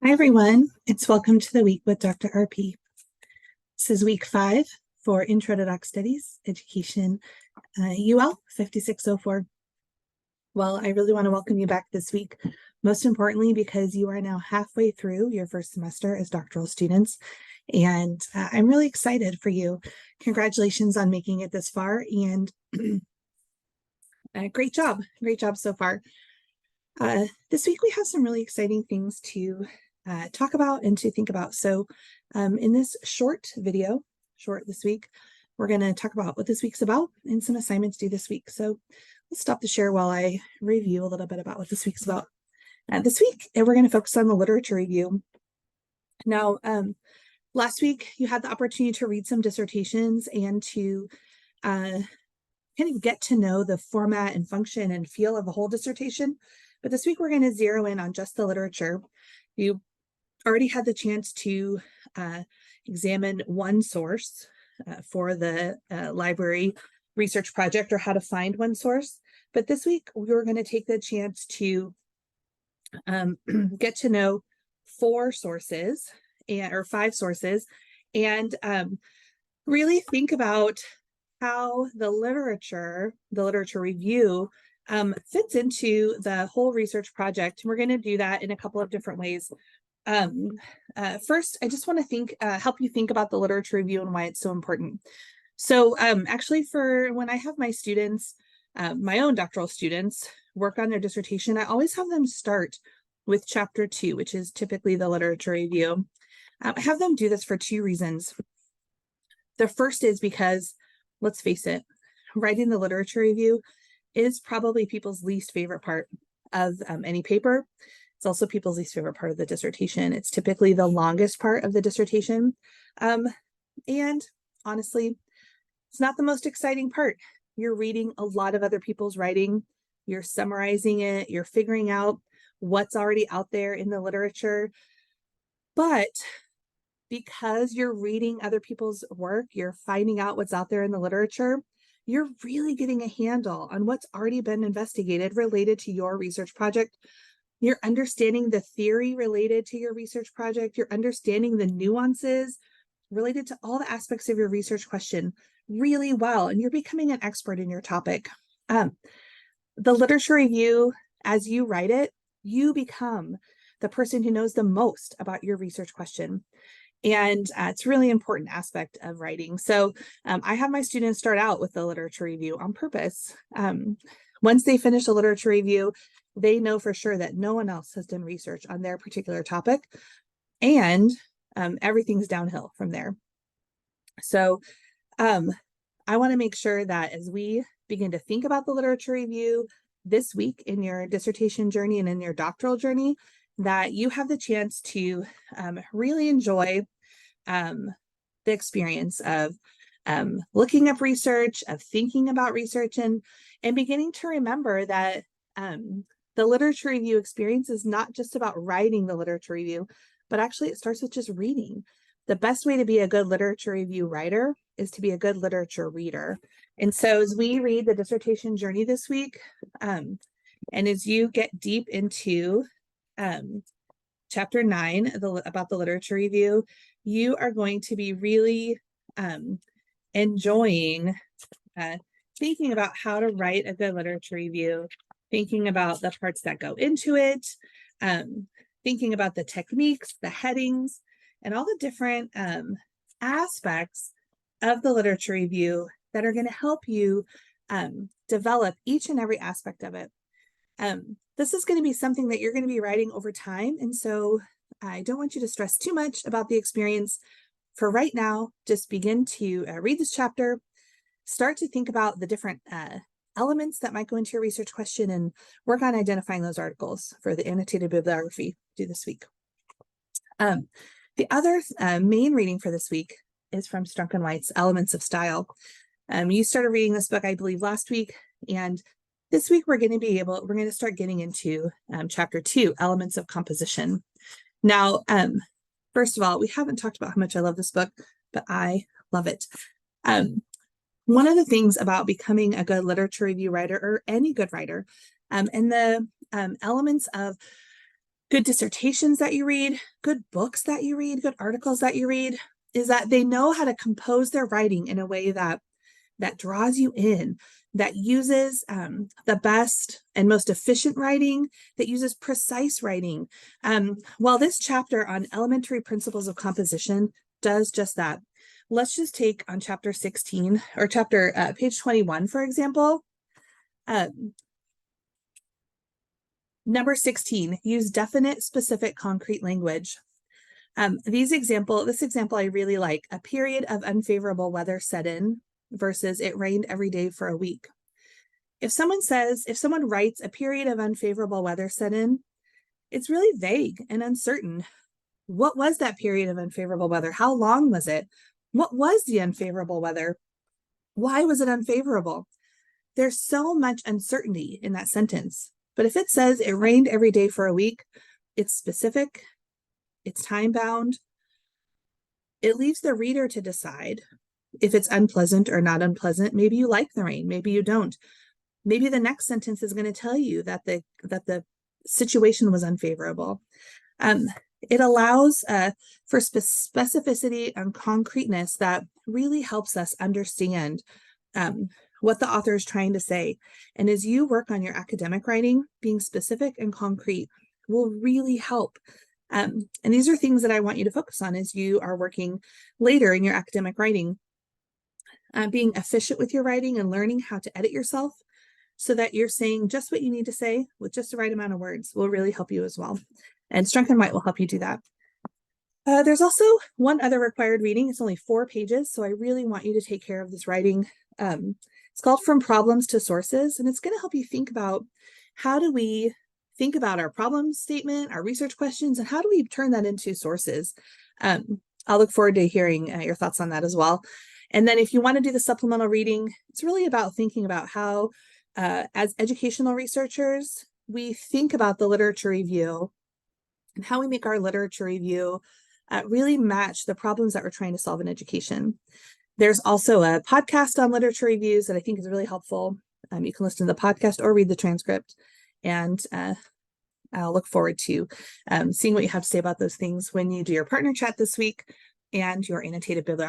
Hi, everyone. It's welcome to the week with Dr. RP. This is week 5 for Intro to Doc Studies, Education, UL 5604. Well, I really want to welcome you back this week, most importantly, because you are now halfway through your first semester as doctoral students, and I'm really excited for you. Congratulations on making it this far, and great job so far. This week we have some really exciting things to talk about and to think about. So in this short this week, we're going to talk about what this week's about and some assignments due this week. So let's stop the share while I review a little bit about what this week's about. This week, we're going to focus on the literature review. Now, last week, you had the opportunity to read some dissertations and to kind of get to know the format and function and feel of the whole dissertation. But this week, we're going to zero in on just the literature. You already had the chance to examine one source for the library research project, or how to find one source. But this week, we're going to take the chance to get to know 4 sources or 5 sources and really think about how the literature review fits into the whole research project. We're going to do that in a couple of different ways. First, I just want to help you think about the literature review and why it's so important. So actually, for when I have my students, my own doctoral students, work on their dissertation, I always have them start with chapter 2, which is typically the literature review. I have them do this for 2 reasons. The first is because, let's face it, writing the literature review is probably people's least favorite part of any paper. It's also people's least favorite part of the dissertation. It's typically the longest part of the dissertation. And honestly, it's not the most exciting part. You're reading a lot of other people's writing. You're summarizing it. You're figuring out what's already out there in the literature. But because you're reading other people's work, you're finding out what's out there in the literature, you're really getting a handle on what's already been investigated related to your research project. You're understanding the theory related to your research project. You're understanding the nuances related to all the aspects of your research question really well, and you're becoming an expert in your topic. The literature review, as you write it, you become the person who knows the most about your research question. And it's a really important aspect of writing. So I have my students start out with the literature review on purpose. Once they finish the literature review, they know for sure that no one else has done research on their particular topic, and everything's downhill from there. So I want to make sure that as we begin to think about the literature review this week in your dissertation journey and in your doctoral journey, that you have the chance to really enjoy the experience of looking up research, of thinking about research, and beginning to remember that the literature review experience is not just about writing the literature review, but actually it starts with just reading. The best way to be a good literature review writer is to be a good literature reader. And so as we read the dissertation journey this week, and as you get deep into chapter 9 about the literature review, you are going to be really enjoying thinking about how to write a good literature review, thinking about the parts that go into it, thinking about the techniques, the headings, and all the different aspects of the literature review that are going to help you develop each and every aspect of it. This is going to be something that you're going to be writing over time, and so I don't want you to stress too much about the experience. For right now, just begin to read this chapter, start to think about the different elements that might go into your research question, and work on identifying those articles for the annotated bibliography due this week. The other main reading for this week is from Strunk and White's Elements of Style. You started reading this book, I believe, last week, and this week we're going to start getting into chapter 2, Elements of Composition. Now, first of all, we haven't talked about how much I love this book, but I love it. One of the things about becoming a good literature review writer, or any good writer, and the elements of good dissertations that you read, good books that you read, good articles that you read, is that they know how to compose their writing in a way that draws you in, that uses the best and most efficient writing, that uses precise writing. While this chapter on elementary principles of composition does just that, let's just take on chapter 16 or page 21, for example. Number 16, use definite, specific, concrete language. This example I really like. A period of unfavorable weather set in versus it rained every day for a week. If someone writes a period of unfavorable weather set in, it's really vague and uncertain. What was that period of unfavorable weather? How long was it? What was the unfavorable weather? Why was it unfavorable? There's so much uncertainty in that sentence. But if it says it rained every day for a week, it's specific, it's time-bound. It leaves the reader to decide if it's unpleasant or not unpleasant. Maybe you like the rain, maybe you don't. Maybe the next sentence is going to tell you that the situation was unfavorable. It allows for specificity and concreteness that really helps us understand what the author is trying to say. And as you work on your academic writing, being specific and concrete will really help. And these are things that I want you to focus on as you are working later in your academic writing. Being efficient with your writing and learning how to edit yourself so that you're saying just what you need to say with just the right amount of words will really help you as well. And Strunk and White will help you do that. There's also one other required reading. It's only 4 pages, so I really want you to take care of this writing. It's called From Problems to Sources, and it's going to help you think about how do we think about our problem statement, our research questions, and how do we turn that into sources? I'll look forward to hearing your thoughts on that as well. And then if you want to do the supplemental reading, it's really about thinking about how, as educational researchers, we think about the literature review and how we make our literature review really match the problems that we're trying to solve in education. There's also a podcast on literature reviews that I think is really helpful. You can listen to the podcast or read the transcript. And I'll look forward to seeing what you have to say about those things when you do your partner chat this week and your annotated bibliography.